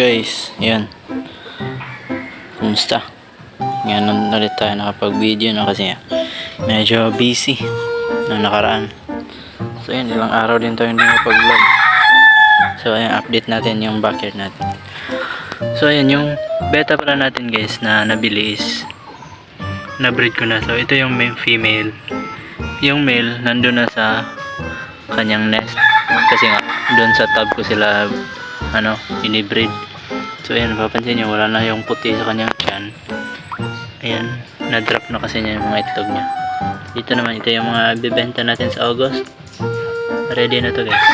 guys, yan. Kumusta? Ngayon ulit tayo nakapag-video na kasi medyo busy na nakaraan. So yan, ilang araw din tayo hindi nakapag-vlog. So ayan, update natin yung backyard natin. So ayan, yung beta pala natin guys na nabili is na-breed ko na. So ito yung main female. Yung male nandun na sa kanyang nest kasi nga doon sa tub ko sila inibreed. So ayan, papansin nyo wala na yung puti sa kanyang tiyan. Ayan, na-drop na kasi niya yung mga itlog niya. Dito naman, ito yung mga bibenta natin sa August. Ready na to guys.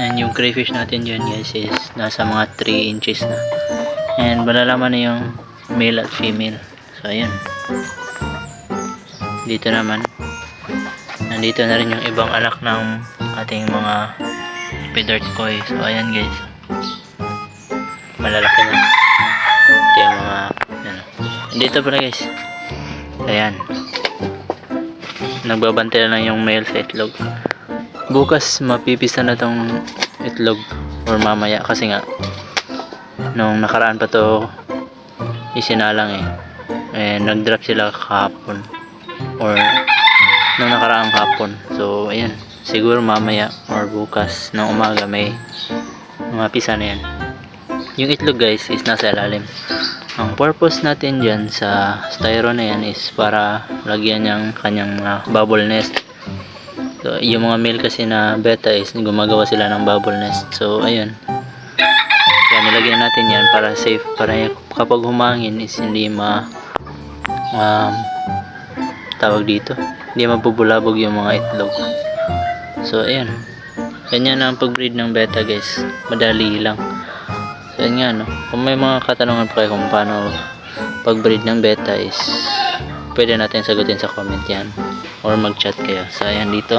And yung crayfish natin dyan guys is nasa mga 3 inches na. And malalaman na yung male at female. So ayan. Dito naman, nandito na rin yung ibang anak ng ating mga feathered koi. So ayan guys, malalaki na. Ito yung mga dito pala guys. Ayan, nagbabantay lang yung male sa itlog. Bukas mapipisa na tong itlog or mamaya kasi nga nung nakaraan pa to isinalang nag-drop sila kahapon or nung nakaraang hapon. So ayan, siguro mamaya or bukas ng umaga may mga pisa na yan. Yung itlog guys is nasa ilalim. Ang purpose natin dyan sa styro na yan is para lagyan yung kanyang bubble nest. So yung mga male kasi na beta is gumagawa sila ng bubble nest. So ayun, kaya nilagyan natin yan para safe, para kapag humangin is hindi tawag dito, hindi mabubulabog yung mga itlog. So ayan, ganyan ang pag-breed ng beta guys, madali lang. So ayan nga kung may mga katanungan pa kayo kung paano pag-breed ng beta is pwede natin sagutin sa comment yan or mag-chat kayo. So ayan, dito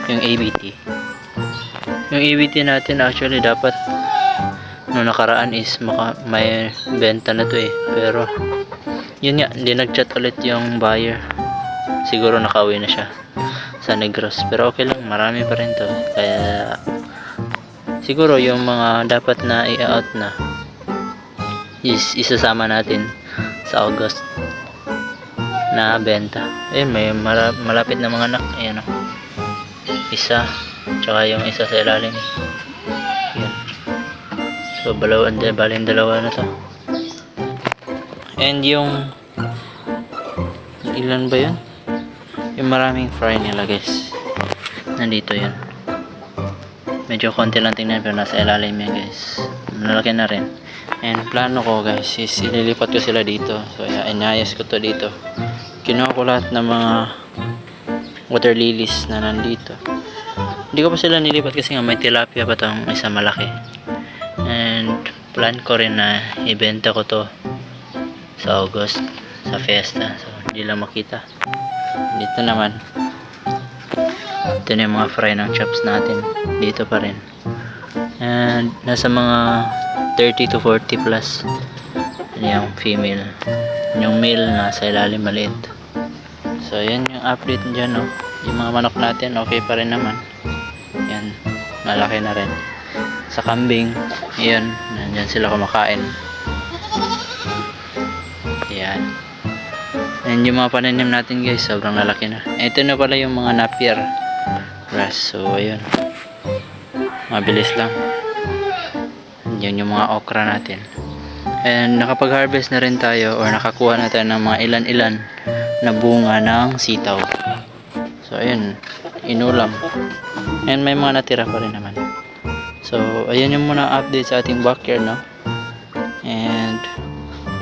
yung ABT. Yung ABT natin actually dapat nung nakaraan is may benta na to pero yun nga, hindi nag-chat ulit yung buyer. Siguro nakauwi na siya sa Negros, pero okay lang, marami pa rin to. Kaya siguro yung mga dapat na i-out na is isasama natin sa August na benta. Ayun, may malapit na mga anak. Ayan isa, tsaka yung isa sa ilalim. Ayan. So baling dalawa na to. And yung ilan ba yun? Yung maraming fry nila guys, nandito yan. Medyo konti lang tingnan pero nasa ilalim yan guys, malaki na rin. And plano ko guys is ililipat ko sila dito. So inayos ko to dito. Kinuha ko lahat ng mga water lilies na nandito. Hindi ko pa sila nilipat kasi nga may tilapia pa tong isa malaki. And plan ko rin na ibenta ko to sa August, sa fiesta. So hindi lang makita. Dito naman, ito na yung mga fry ng chops natin. Dito pa rin. And nasa mga 30 to 40 plus yung female. Yung male nasa ilalim maliit. So yan yung update dyan yung mga manok natin okay pa rin naman. Yan, malaki na rin. Sa kambing, yan, nandyan sila kumakain. Yan. And yung mga pananim natin guys, sobrang lalaki na. Ito na pala yung mga napier grass. So ayun, mabilis lang. Yan yung mga okra natin. And nakapag harvest na rin tayo or nakakuha na tayo ng mga ilan-ilan na bunga ng sitaw. So ayun, inulam. And may mga natira pa rin naman. So ayun yung muna update sa ating backyard And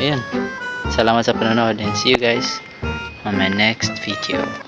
ayun, salamat sa panonood and see you guys on my next video.